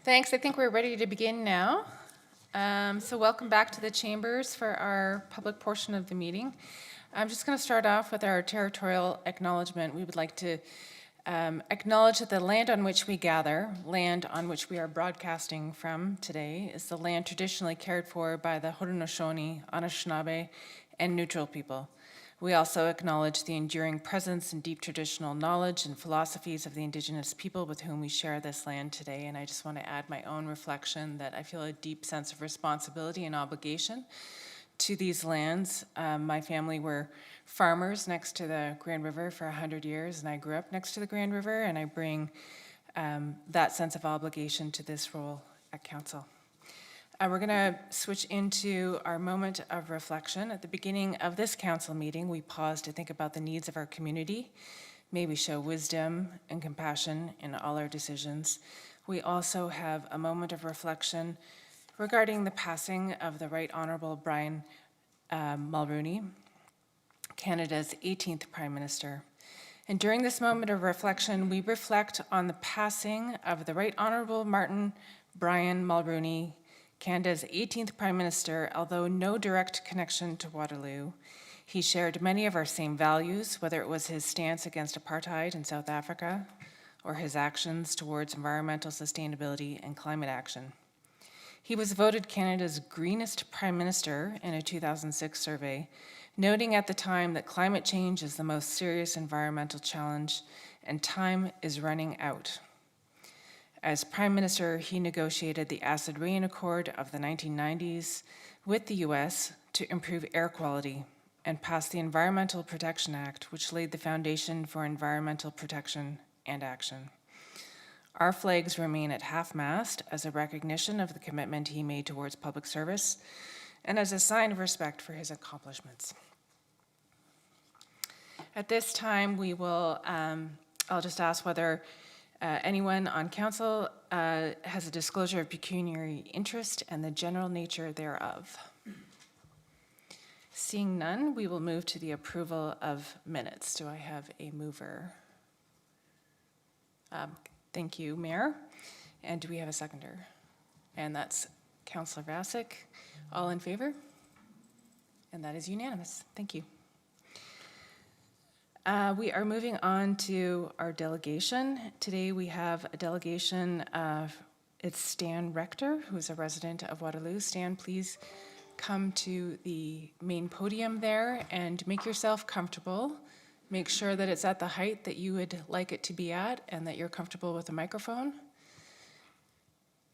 Thanks. I think we're ready to begin now. So welcome back to the chambers for our public portion of the meeting. I'm just going to start off with our territorial acknowledgement. We would like to acknowledge that the land on which we gather, land on which we are broadcasting from today, is the land traditionally cared for by the Haudenosaunee, Anishinaabe, and Neutral people. We also acknowledge the enduring presence and deep traditional knowledge and philosophies of the Indigenous people with whom we share this land today. And I just want to add my own reflection that I feel a deep sense of responsibility and obligation to these lands. My family were farmers next to the Grand River for 100 years, and I grew up next to the Grand River, and I bring that sense of obligation to this role at Council. We're going to switch into our moment of reflection. At the beginning of this council meeting, we pause to think about the needs of our community. May we show wisdom and compassion in all our decisions. We also have a moment of reflection regarding the passing of the Right Honourable Brian Mulroney, Canada's 18th Prime Minister. And during this moment of reflection, we reflect on the passing of the Right Honourable Brian Mulroney, Canada's 18th Prime Minister. Although no direct connection to Waterloo, he shared many of our same values, whether it was his stance against apartheid in South Africa or his actions towards environmental sustainability and climate action. He was voted Canada's greenest Prime Minister in a 2006 survey, noting at the time that climate change is the most serious environmental challenge and time is running out. As Prime Minister, he negotiated the Acid Rain Accord of the 1990s with the US to improve air quality and passed the Environmental Protection Act, which laid the foundation for environmental protection and action. Our flags remain at half-mast as a recognition of the commitment he made towards public service and as a sign of respect for his accomplishments. At this time, we will, I'll just ask whether anyone on council has a disclosure of pecuniary interest and the general nature thereof. Seeing none, we will move to the approval of minutes. Do I have a mover? Thank you, Mayor. And do we have a seconder? And that's Councillor Vasic. All in favor? And that is unanimous. Thank you. We are moving on to our delegation. Today we have a delegation of, it's Stan Rector, who is a resident of Waterloo. Stan, please come to the main podium there and make yourself comfortable. Make sure that it's at the height that you would like it to be at and that you're comfortable with the microphone.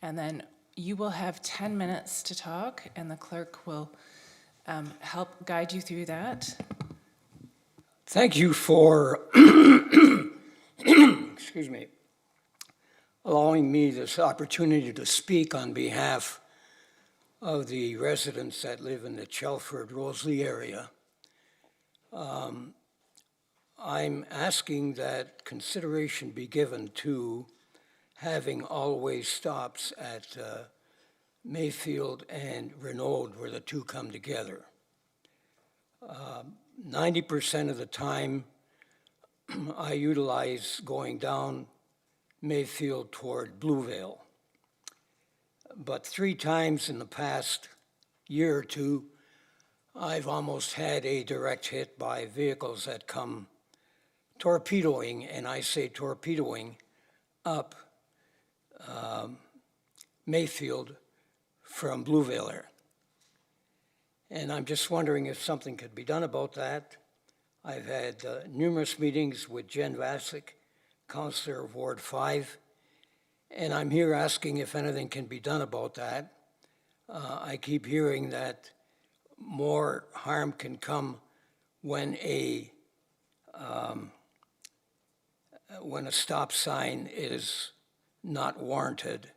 And then you will have 10 minutes to talk and the clerk will help guide you through that. Thank you for, excuse me, allowing me this opportunity to speak on behalf of the residents that live in the Chelford-Rosalie area. I'm asking that consideration be given to having all-way stops at Mayfield and Renaud, where the two come together. 90% of the time, I utilize going down Mayfield toward Bluevale. But 3 times in the past year or two, I've almost had a direct hit by vehicles that come torpedoing, and I say torpedoing, up Mayfield from Bluevale. And I'm just wondering if something could be done about that. I've had numerous meetings with Jen Vasic, Councillor of Ward 5, and I'm here asking if anything can be done about that. I keep hearing that more harm can come when a stop sign is not warranted.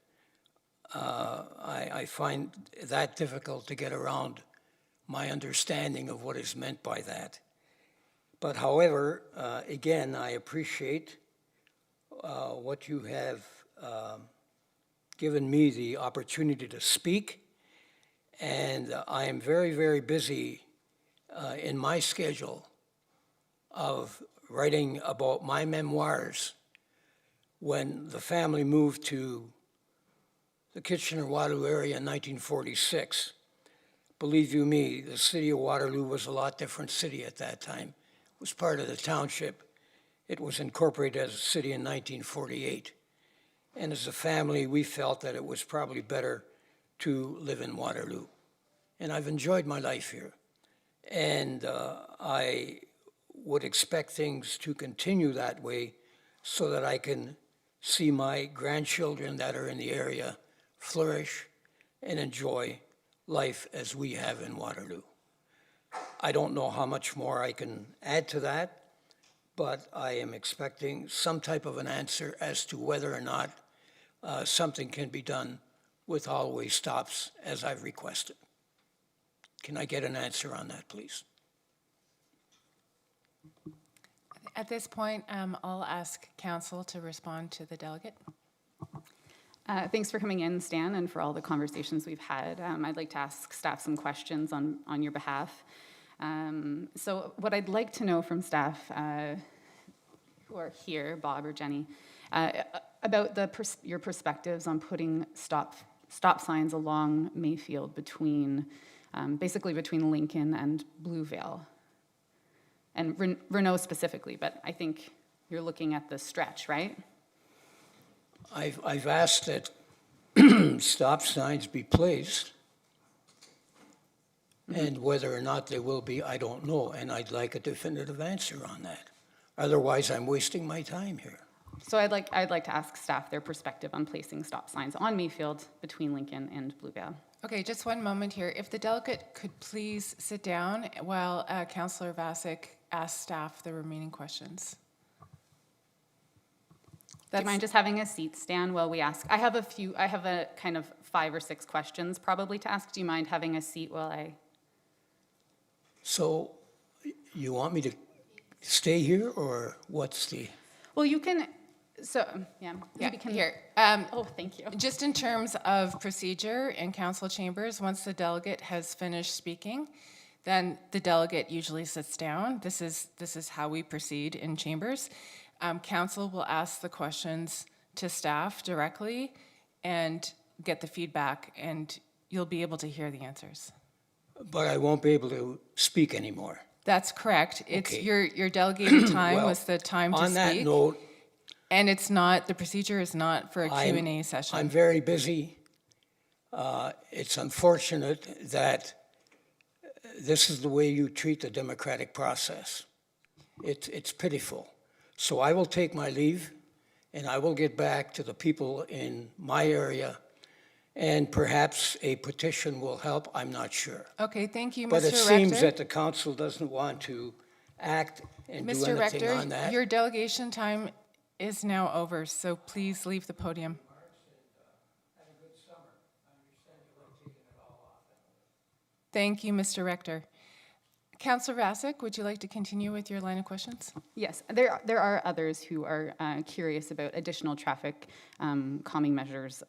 I find that difficult to get around my understanding of what is meant by that. But however, again, I appreciate what you have given me the opportunity to speak, and I am very, very busy in my schedule of writing about my memoirs when the family moved to the Kitchener-Waterloo area in 1946. Believe you me, the city of Waterloo was a lot different city at that time. It was part of the township. It was incorporated as a city in 1948. And as a family, we felt that it was probably better to live in Waterloo. And I've enjoyed my life here. And I would expect things to continue that way so that I can see my grandchildren that are in the area flourish and enjoy life as we have in Waterloo. I don't know how much more I can add to that, but I am expecting some type of an answer as to whether or not something can be done with hallway stops as I've requested. Can I get an answer on that, please? At this point, I'll ask council to respond to the delegate. Thanks for coming in, Stan, and for all the conversations we've had. I'd like to ask staff some questions on your behalf. So what I'd like to know from staff who are here, Bob or Jenny, about your perspectives on putting stop signs along Mayfield basically between Lincoln and Bluevale. And Renault specifically, but I think you're looking at the stretch, right? I've asked that stop signs be placed, and whether or not they will be, I don't know, and I'd like a definitive answer on that. Otherwise, I'm wasting my time here. So I'd like to ask staff their perspective on placing stop signs on Mayfield between Lincoln and Bluevale. Okay, just one moment here. If the delegate could please sit down while Councillor Vasic asks staff the remaining questions. Do you mind just having a seat, Stan, while we ask? I have a kind of 5 or 6 questions probably to ask. Do you mind having a seat while I? So you want me to stay here, or what's the? Well, you can, so, yeah. Yeah, Maybe here. Oh, thank you. Just in terms of procedure in council chambers, once the delegate has finished speaking, then the delegate usually sits down. This is how we proceed in chambers. Council will ask the questions to staff directly and get the feedback, and you'll be able to hear the answers. But I won't be able to speak anymore. That's correct. It's Okay. your delegated time Well, was the time to on speak. that note, And it's not, the procedure is not for a Q&A I'm session. very busy. It's unfortunate that this is the way you treat the democratic process. It's pitiful. So I will take my leave, and I will get back to the people in my area, and perhaps a petition will help, I'm not sure. Okay, thank you, Mr. But it Rector. seems that the council doesn't want to act and do Mr. anything Rector, on that. your delegation time is now over, so please leave the podium. Thank you, Mr. Rector. Councillor Vasic, would you like to continue with your line of questions? Yes, there are others who are curious about additional traffic calming measures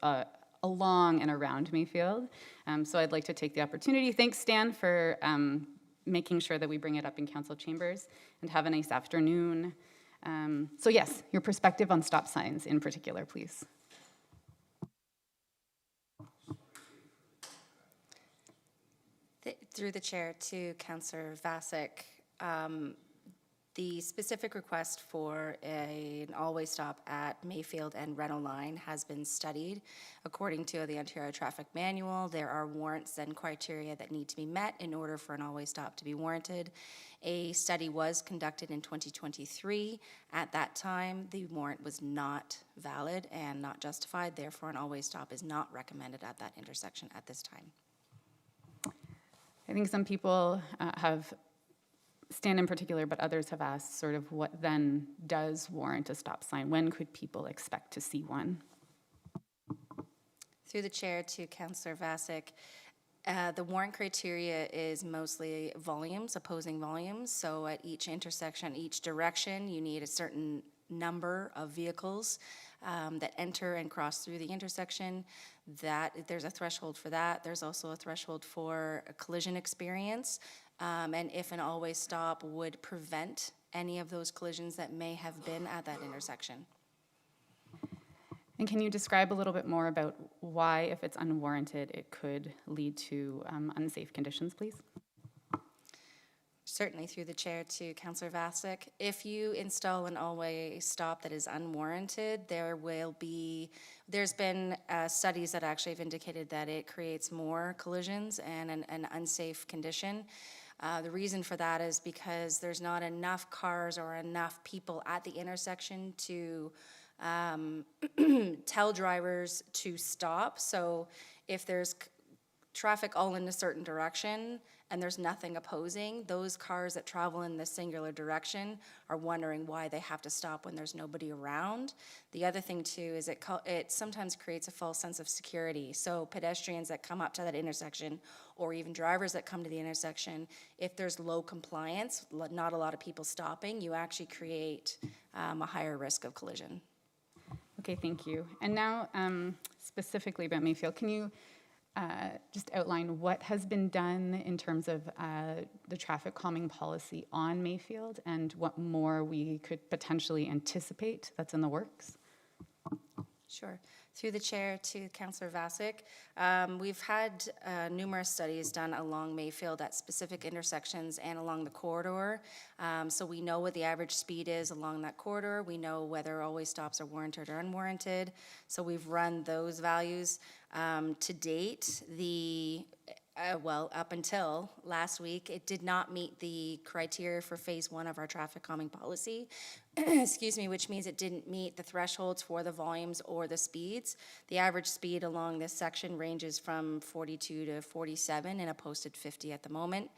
along and around Mayfield. So I'd like to take the opportunity. Thanks, Stan, for making sure that we bring it up in council chambers, and have a nice afternoon. So yes, your perspective on stop signs in particular, please. Through the chair to Councillor Vasic, the specific request for an always stop at Mayfield and Renault Line has been studied. According to the Ontario Traffic Manual, there are warrants and criteria that need to be met in order for an always stop to be warranted. A study was conducted in 2023. At that time, the warrant was not valid and not justified. Therefore, an always stop is not recommended at that intersection at this time. I think some people Stan in particular, but others have asked sort of what then does warrant a stop sign? When could people expect to see one? Through the chair to Councillor Vasic, the warrant criteria is mostly volumes, opposing volumes. So at each intersection, each direction, you need a certain number of vehicles that enter and cross through the intersection. That there's a threshold for that. There's also a threshold for a collision experience. And if an always stop would prevent any of those collisions that may have been at that intersection. And can you describe a little bit more about why, if it's unwarranted, it could lead to unsafe conditions, please? Certainly, through the chair to Councillor Vasek. If you install an all-way stop that is unwarranted, there's been studies that actually have indicated that it creates more collisions and an unsafe condition. The reason for that is because there's not enough cars or enough people at the intersection to tell drivers to stop. So if there's traffic all in a certain direction and there's nothing opposing, those cars that travel in the singular direction are wondering why they have to stop when there's nobody around. The other thing too is it sometimes creates a false sense of security. So pedestrians that come up to that intersection, or even drivers that come to the intersection, if there's low compliance, not a lot of people stopping, you actually create a higher risk of collision. Okay, thank you. And now, specifically about Mayfield, can you just outline what has been done in terms of the traffic calming policy on Mayfield and what more we could potentially anticipate that's in the works? Sure. Through the chair to Councillor Vasek, we've had numerous studies done along Mayfield at specific intersections and along the corridor. So we know what the average speed is along that corridor. We know whether always stops are warranted or unwarranted. So we've run those values. To date, up until last week, it did not meet the criteria for phase 1 of our traffic calming policy, excuse me, which means it didn't meet the thresholds for the volumes or the speeds. The average speed along this section ranges from 42 to 47 and a posted 50 at the moment.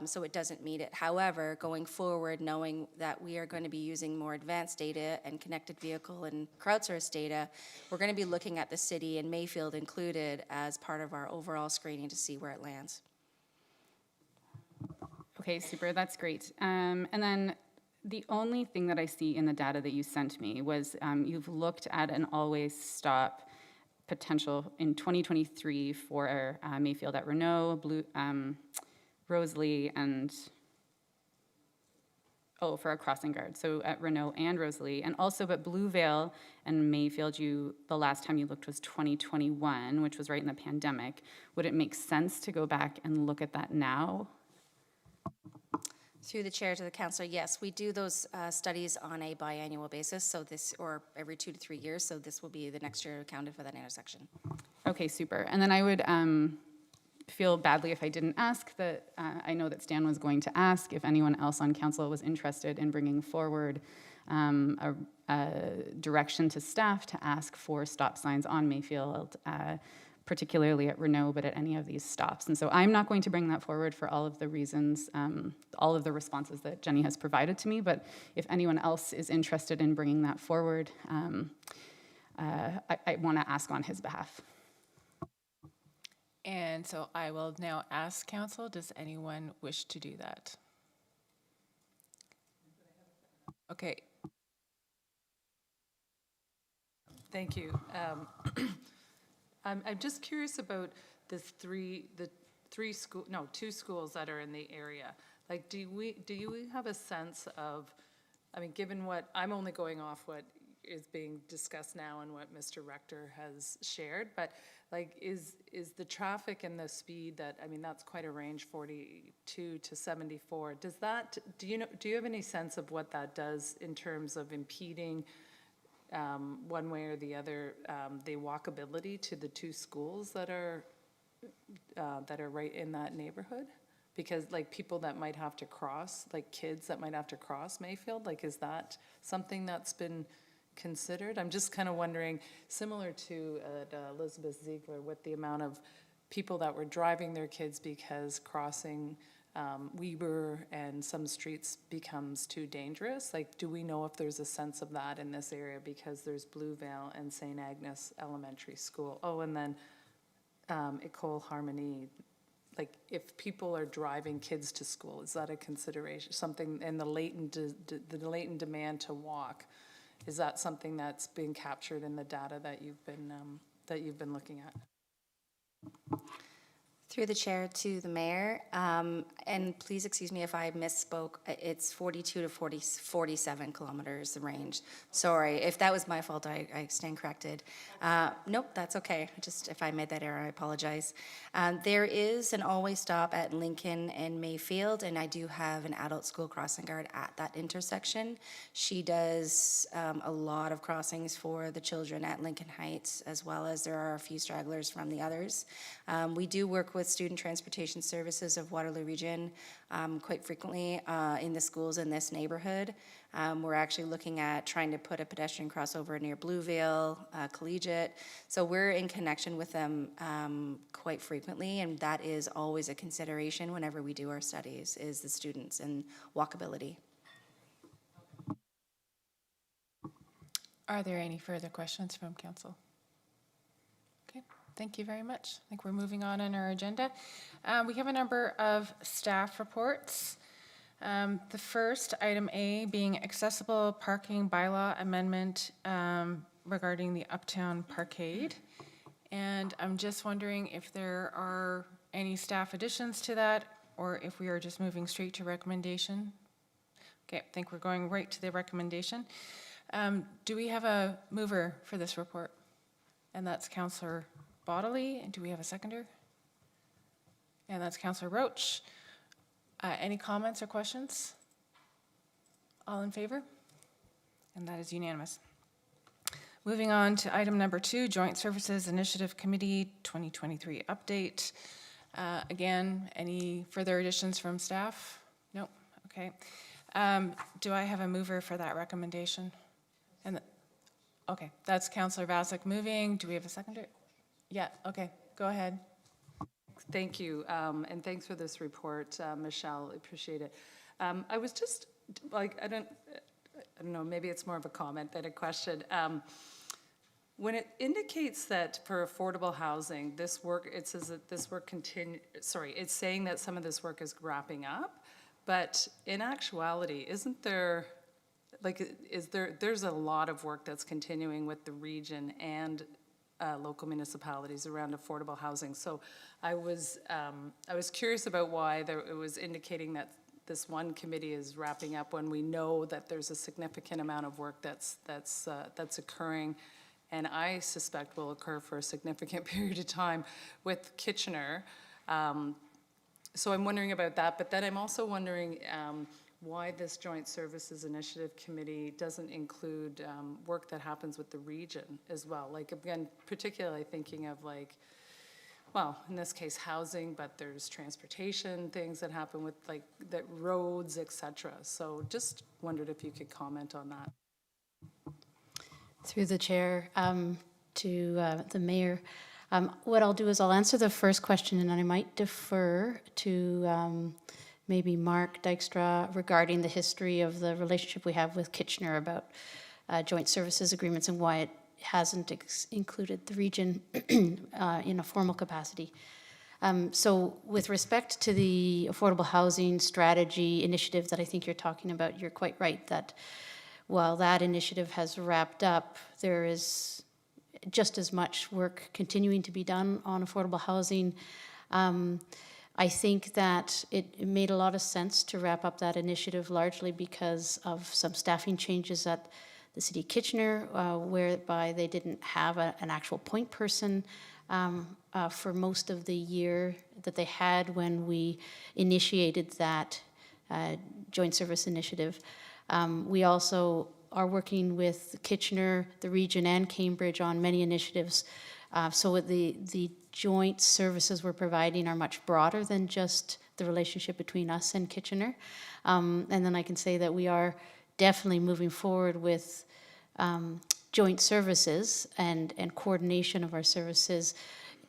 So it doesn't meet it. However, going forward, knowing that we are going to be using more advanced data and connected vehicle and crowdsourced data, we're going to be looking at the city and Mayfield included as part of our overall screening to see where it lands. Okay, super, that's great. And then the only thing that I see in the data that you sent me was you've looked at an always stop potential in 2023 for Mayfield at Renault, Rosalie, and for a crossing guard. So at Renault and Rosalie, and also at Blue Vale and Mayfield, the last time you looked was 2021, which was right in the pandemic. Would it make sense to go back and look at that now? Through the chair to the councillor, yes, we do those studies on a biannual basis, so or every 2 to 3 years, so this will be the next year accounted for that intersection. Okay, super. And then I would feel badly if I didn't ask that. I know that Stan was going to ask if anyone else on council was interested in bringing forward a direction to staff to ask for stop signs on Mayfield, particularly at Renault, but at any of these stops. And so I'm not going to bring that forward for all of the reasons, all of the responses that Jenny has provided to me, but if anyone else is interested in bringing that forward, I want to ask on his behalf. And so I will now ask council, does anyone wish to do that? Okay. Thank you. I'm just curious about the two schools that are in the area. Like, do you have a sense of, I mean, given what, I'm only going off what is being discussed now and what Mr. Rector has shared, but like, is the traffic and the speed that, I mean, that's quite a range, 42 to 74. Does that, do you have any sense of what that does in terms of impeding one way or the other, the walkability to the two schools that are right in that neighborhood? Because like people that might have to cross, like kids that might have to cross Mayfield, like is that something that's been considered? I'm just kind of wondering, similar to Elizabeth Ziegler, with the amount of people that were driving their kids because crossing Weber and some streets becomes too dangerous. Like, do we know if there's a sense of that in this area because there's Blue Vale and St. Agnes Elementary School? Oh, and then Ecole Harmonie. Like, if people are driving kids to school, is that a consideration? Something in the latent demand to walk, is that something that's being captured in the data that you've been looking at? Through the chair to the mayor, and please excuse me if I misspoke, it's 42 to 47 kilometers, the range. Sorry, if that was my fault, I stand corrected. Nope, that's okay, just if I made that error, I apologize. There is an always stop at Lincoln and Mayfield, and I do have an adult school crossing guard at that intersection. She does a lot of crossings for the children at Lincoln Heights, as well as there are a few stragglers from the others. We do work with Student Transportation Services of Waterloo Region quite frequently in the schools in this neighborhood. We're actually looking at trying to put a pedestrian crossover near Blueville, Collegiate. So we're in connection with them quite frequently, and that is always a consideration whenever we do our studies, is the students and walkability. Are there any further questions from council? Okay, thank you very much. I think we're moving on in our agenda. We have a number of staff reports. The first, item A, being accessible parking bylaw amendment regarding the Uptown Parkade. And I'm just wondering if there are any staff additions to that, or if we are just moving straight to recommendation. Okay, I think we're going right to the recommendation. Do we have a mover for this report? And that's Councillor Bodley. And do we have a seconder? And that's Councillor Roach. Any comments or questions? All in favor? And that is unanimous. Moving on to item number 2, Joint Services Initiative Committee 2023 update. Again, any further additions from staff? Nope. Okay. Do I have a mover for that recommendation? Okay, that's Councillor Vasek moving. Do we have a seconder? Yeah, okay, go ahead. Thank you, and thanks for this report, Michelle, I appreciate it. I was just, like, I don't know, maybe it's more of a comment than a question. When it indicates that for affordable housing, this work, it says that this work it's saying that some of this work is wrapping up, but in actuality, isn't there, like, there's a lot of work that's continuing with the region and local municipalities around affordable housing. So I was curious about why it was indicating that this one committee is wrapping up when we know that there's a significant amount of work that's occurring, and I suspect will occur for a significant period of time with Kitchener. So I'm wondering about that, but then I'm also wondering why this Joint Services Initiative Committee doesn't include work that happens with the region as well. Like, again, particularly thinking of, like, well, in this case, housing, but there's transportation, things that happen with, like, the roads, et cetera. So just wondered if you could comment on that. Through the chair to the mayor. What I'll do is I'll answer the first question, and then I might defer to maybe Mark Dykstra regarding the history of the relationship we have with Kitchener about joint services agreements and why it hasn't included the region in a formal capacity. So with respect to the affordable housing strategy initiative that I think you're talking about, you're quite right that while that initiative has wrapped up, there is just as much work continuing to be done on affordable housing. I think that it made a lot of sense to wrap up that initiative largely because of some staffing changes at the City of Kitchener, whereby they didn't have an actual point person for most of the year that they had when we initiated that joint service initiative. We also are working with Kitchener, the region, and Cambridge on many initiatives. So the joint services we're providing are much broader than just the relationship between us and Kitchener. And then I can say that we are definitely moving forward with joint services and coordination of our services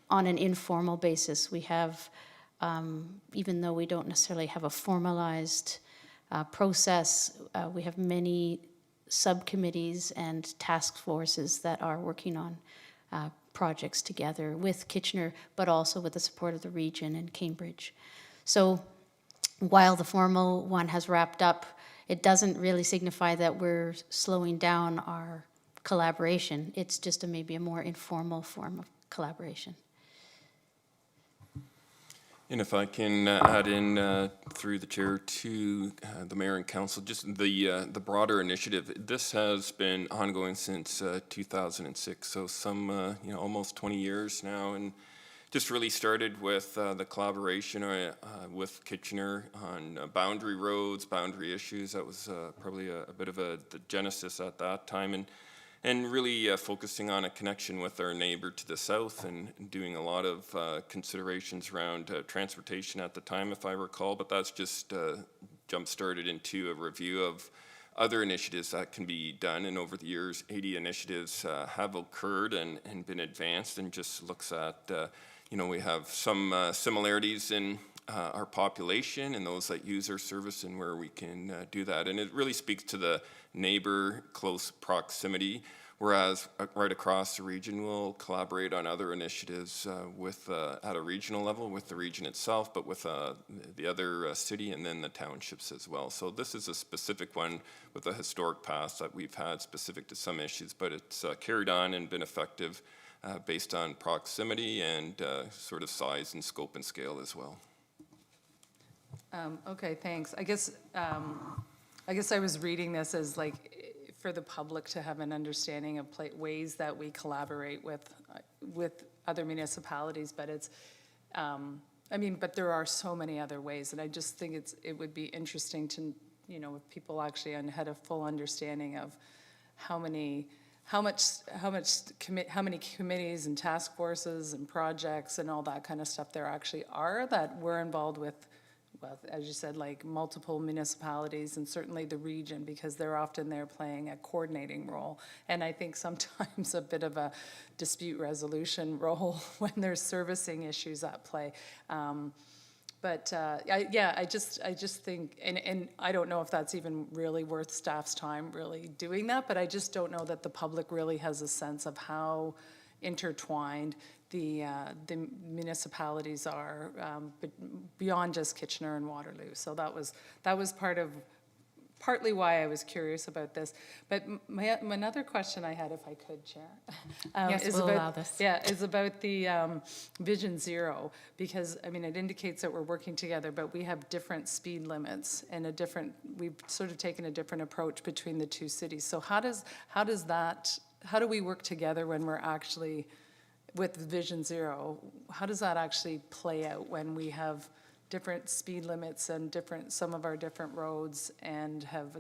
on an informal basis. We have, even though we don't necessarily have a formalized process, we have many subcommittees and task forces that are working on projects together with Kitchener, but also with the support of the region and Cambridge. So while the formal one has wrapped up, it doesn't really signify that we're slowing down our collaboration. It's just maybe a more informal form of collaboration. And if I can add in through the chair to the mayor and council, just the broader initiative. This has been ongoing since 2006, so some almost 20 years now, and just really started with the collaboration with Kitchener on boundary roads, boundary issues. That was probably a bit of the genesis at that time, and really focusing on a connection with our neighbor to the south and doing a lot of considerations around transportation at the time, if I recall, but that's just jump-started into a review of other initiatives that can be done, and over the years, 80 initiatives have occurred and been advanced, and just looks at, we have some similarities in our population and those that use our service and where we can do that. And it really speaks to the neighbor close proximity, whereas right across the region we'll collaborate on other initiatives at a regional level with the region itself, but with the other city and then the townships as well. So this is a specific one with a historic past that we've had specific to some issues, but it's carried on and been effective based on proximity and sort of size and scope and scale as well. Okay, thanks. I guess I was reading this as like for the public to have an understanding of ways that we collaborate with other municipalities, but it's, but there are so many other ways, and I just think it would be interesting to, if people actually had a full understanding of how many committees and task forces and projects and all that kind of stuff there actually are that we're involved with, well, as you said, like multiple municipalities and certainly the region, because they're often there playing a coordinating role. And I think sometimes a bit of a dispute resolution role when there's servicing issues at play. I just think, and I don't know if that's even really worth staff's time really doing that, but I just don't know that the public really has a sense of how intertwined the municipalities are, but beyond just Kitchener and Waterloo. So that was partly why I was curious about this. But my another question I had, if I could, Chair, Yes, is we'll about allow this. is about the Vision Zero, because it indicates that we're working together, but we have different speed limits and we've sort of taken a different approach between the two cities. So how do we work together when we're actually with Vision Zero? How does that actually play out when we have different speed limits and some of our different roads, and have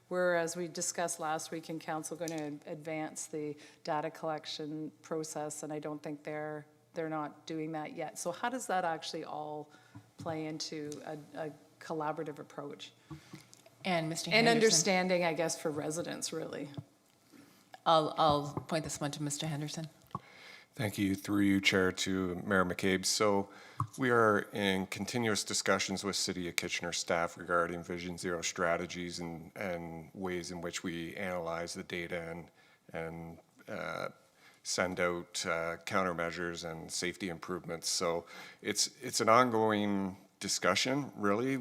we're as we discussed last week in council going to advance the data collection process, and I don't think they're not doing that yet. So how does that actually all play into a collaborative approach? And Mr. Henderson. And understanding, I guess, for residents, really. I'll point this one to Mr. Henderson. Thank you. Through you, Chair, to Mayor McCabe. So we are in continuous discussions with City of Kitchener staff regarding Vision Zero strategies and ways in which we analyze the data and send out countermeasures and safety improvements. So it's an ongoing discussion, really.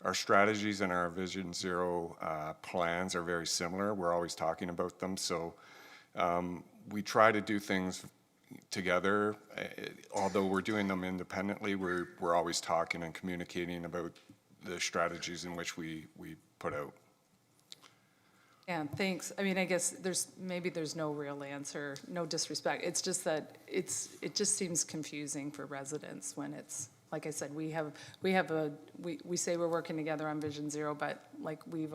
Our strategies and our Vision Zero plans are very similar. We're always talking about them. So we try to do things together. Although we're doing them independently, we're always talking and communicating about the strategies in which we put out. Yeah, thanks. I guess there's no real answer, no disrespect. It's just that it just seems confusing for residents when it's, like I said, we say we're working together on Vision Zero, but like we've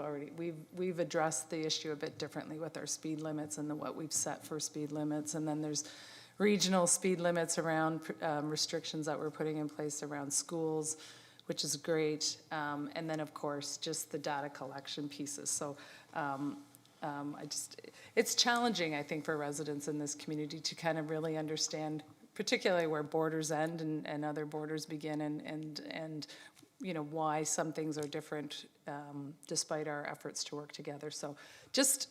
addressed the issue a bit differently with our speed limits and what we've set for speed limits, and then there's regional speed limits around restrictions that we're putting in place around schools, which is great, and then of course just the data collection pieces. So it's challenging, I think, for residents in this community to kind of really understand, particularly where borders end and other borders begin, and why some things are different despite our efforts to work together. So just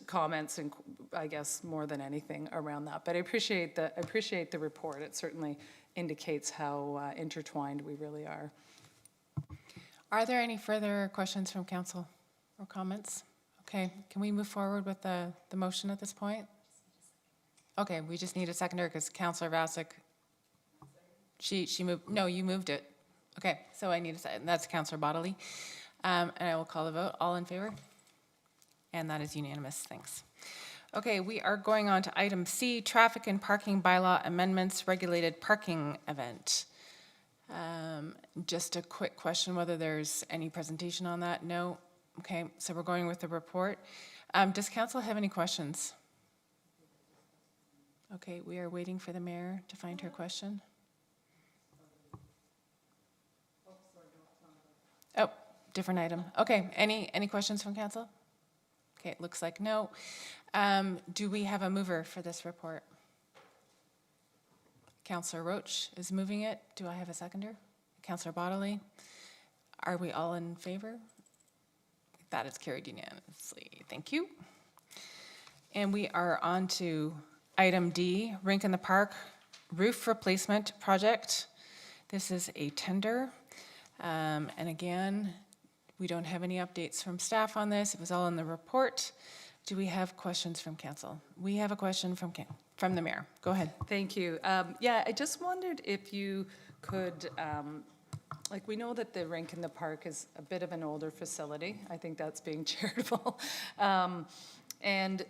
comments, and I guess more than anything around that. But I appreciate the report. It certainly indicates how intertwined we really are. Are there any further questions from council or comments? Okay, can we move forward with the motion at this point? Okay, we just need a seconder because Councillor Vasek She moved, no, you moved it. Okay, so I need a second. That's Councillor Bodley. And I will call the vote. All in favor? And that is unanimous. Thanks. Okay, we are going on to item C, traffic and parking bylaw amendments, regulated parking event. Just a quick question, whether there's any presentation on that? No? Okay, so we're going with the report. Does council have any questions? Okay, we are waiting for the mayor to find her question. Oh, different item. Okay, any questions from council? Okay, it looks like no. Do we have a mover for this report? Councillor Roach is moving it. Do I have a seconder? Councillor Bodley? Are we all in favor? That is carried unanimously. Thank you. And we are on to item D, Rink in the Park Roof Replacement Project. This is a tender. And again, we don't have any updates from staff on this. It was all in the report. Do we have questions from council? We have a question from the mayor. Go ahead. Thank you. Yeah, I just wondered if you could, like, we know that the rink in the park is a bit of an older facility. I think that's being charitable. And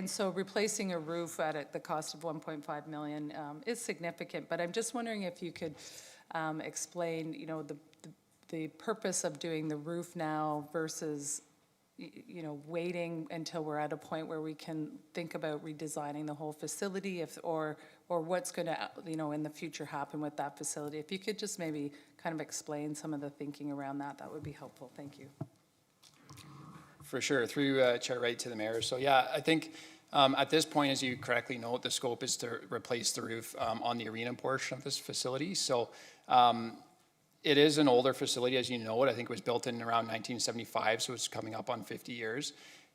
so replacing a roof at the cost of 1.5 million is significant, but I'm just wondering if you could explain, you know, the purpose of doing the roof now versus, you know, waiting until we're at a point where we can think about redesigning the whole facility, or what's going to, you know, in the future happen with that facility. If you could just maybe kind of explain some of the thinking around that, that would be helpful. Thank you. For sure, through Chair Wright to the mayor. So yeah, I think at this point, as you correctly note, the scope is to replace the roof on the arena portion of this facility. So it is an older facility, as you know it. I think it was built in around 1975, so it's coming up on 50 years.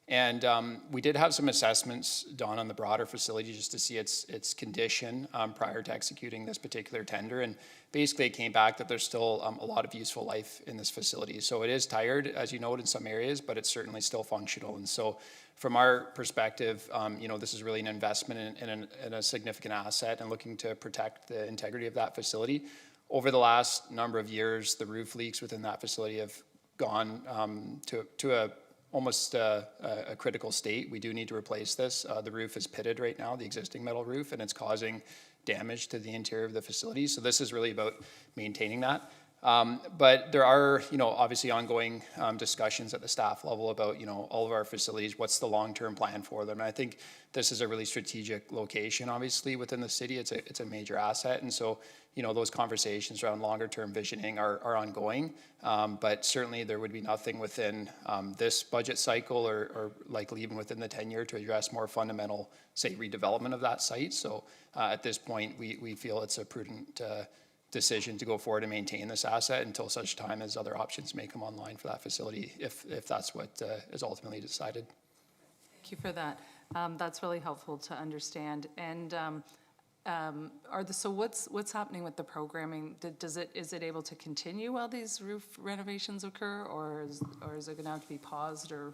And we did have some assessments done on the broader facility just to see its condition prior to executing this particular tender. And basically it came back that there's still a lot of useful life in this facility. So it is tired, as you noted, in some areas, but it's certainly still functional. And so from our perspective, you know, this is really an investment in a significant asset and looking to protect the integrity of that facility. Over the last number of years, the roof leaks within that facility have gone to almost a critical state. We do need to replace this. The roof is pitted right now, the existing metal roof, and it's causing damage to the interior of the facility. So this is really about maintaining that. But there are, you know, obviously ongoing discussions at the staff level about, you know, all of our facilities, what's the long-term plan for them. And I think this is a really strategic location, obviously, within the city. It's a major asset. And so, you know, those conversations around longer-term visioning are ongoing. But certainly there would be nothing within this budget cycle or likely even within the 10-year to address more fundamental, say, redevelopment of that site. So at this point, we feel it's a prudent decision to go forward and maintain this asset until such time as other options may come online for that facility, if that's what is ultimately decided. Thank you for that. That's really helpful to understand. And so what's happening with the programming? Is it able to continue while these roof renovations occur, or is it going to have to be paused or?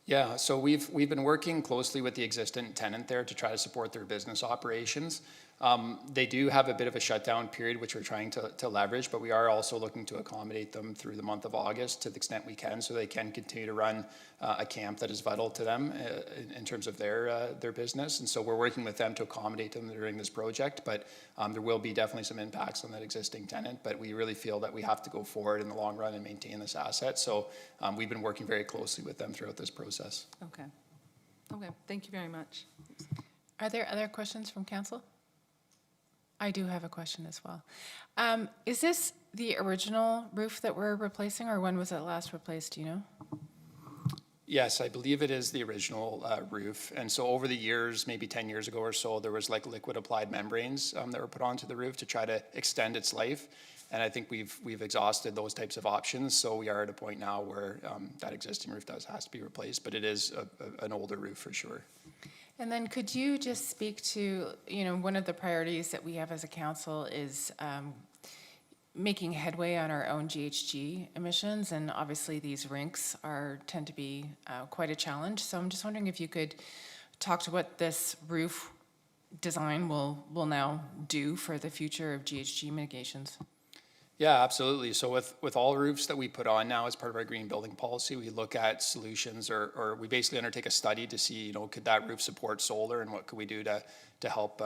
Yeah, so we've been working closely with the existing tenant there to try to support their business operations. They do have a bit of a shutdown period, which we're trying to leverage, but we are also looking to accommodate them through the month of August to the extent we can, so they can continue to run a camp that is vital to them in terms of their business. And so we're working with them to accommodate them during this project, but there will be definitely some impacts on that existing tenant, but we really feel that we have to go forward in the long run and maintain this asset. So we've been working very closely with them throughout this process. Okay. Okay, thank you very much. Are there other questions from council? I do have a question as well. Is this the original roof that we're replacing, or when was it last replaced, do you know? Yes, I believe it is the original roof. And so over the years, maybe 10 years ago or so, there was like liquid applied membranes that were put onto the roof to try to extend its life. And I think we've exhausted those types of options. So we are at a point now where that existing roof has to be replaced, but it is an older roof for sure. And then could you just speak to, you know, one of the priorities that we have as a council is making headway on our own GHG emissions, and obviously these rinks tend to be quite a challenge. So I'm just wondering if you could talk to what this roof design will now do for the future of GHG mitigations. Yeah, absolutely. So with all roofs that we put on now as part of our green building policy, we look at solutions or we basically undertake a study to see, could that roof support solar and what could we do to help,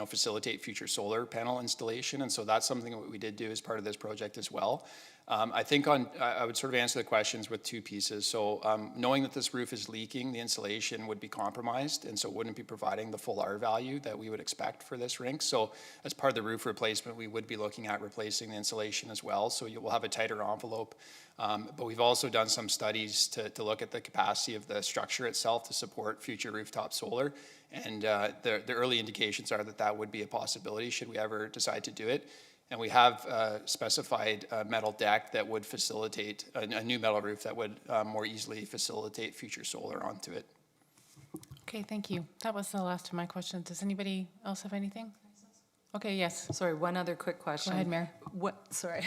facilitate future solar panel installation. And so that's something that we did do as part of this project as well. I think I would sort of answer the questions with two pieces. So knowing that this roof is leaking, the insulation would be compromised, and so wouldn't be providing the full R value that we would expect for this rink. So as part of the roof replacement, we would be looking at replacing the insulation as well. So you will have a tighter envelope. But we've also done some studies to look at the capacity of the structure itself to support future rooftop solar. And the early indications are that would be a possibility should we ever decide to do it. And we have specified a metal deck that would facilitate, a new metal roof that would more easily facilitate future solar onto it. Okay, thank you. That was the last of my questions. Does anybody else have anything? Okay, yes. Sorry, one other quick question. Go ahead, Mayor. Sorry,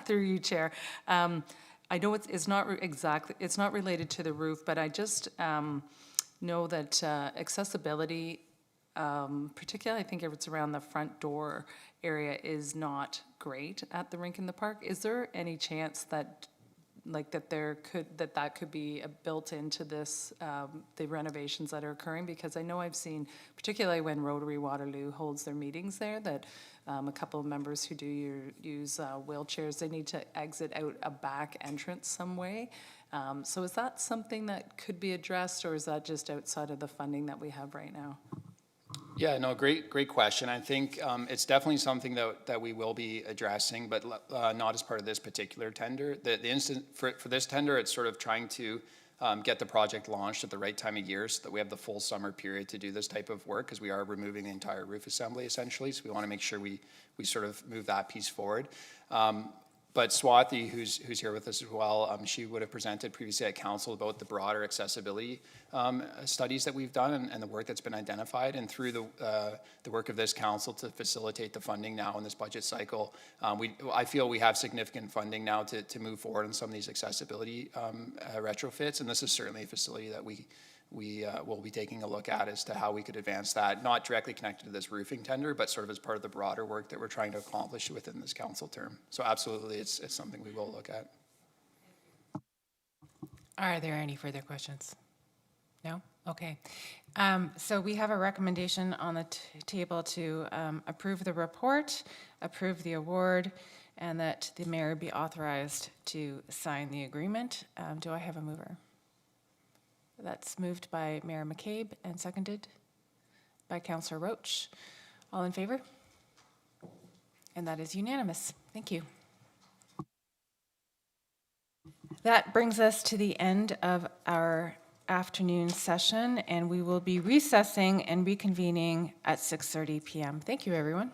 through you, Chair. I know it's not exactly, it's not related to the roof, but I just know that accessibility, particularly I think if it's around the front door area, is not great at the rink in the park. Is there any chance that that could be built into this, the renovations that are occurring? Because I know I've seen, particularly when Rotary Waterloo holds their meetings there, that a couple of members who do use wheelchairs, they need to exit out a back entrance some way. So is that something that could be addressed, or is that just outside of the funding that we have right now? Yeah, no, great question. I think it's definitely something that we will be addressing, but not as part of this particular tender. The instant for this tender, it's sort of trying to get the project launched at the right time of year so that we have the full summer period to do this type of work, because we are removing the entire roof assembly essentially. So we want to make sure we sort of move that piece forward. But Swati, who's here with us as well, she would have presented previously at council about the broader accessibility studies that we've done and the work that's been identified. And through the work of this council to facilitate the funding now in this budget cycle, I feel we have significant funding now to move forward on some of these accessibility retrofits. And this is certainly a facility that we will be taking a look at as to how we could advance that, not directly connected to this roofing tender, but sort of as part of the broader work that we're trying to accomplish within this council term. So absolutely, it's something we will look at. Are there any further questions? No? Okay. So we have a recommendation on the table to approve the report, approve the award, and that the mayor be authorized to sign the agreement. Do I have a mover? That's moved by Mayor McCabe and seconded by Councillor Roach. All in favor? And that is unanimous. Thank you. That brings us to the end of our afternoon session, and we will be recessing and reconvening at 6:30 p.m. Thank you, everyone.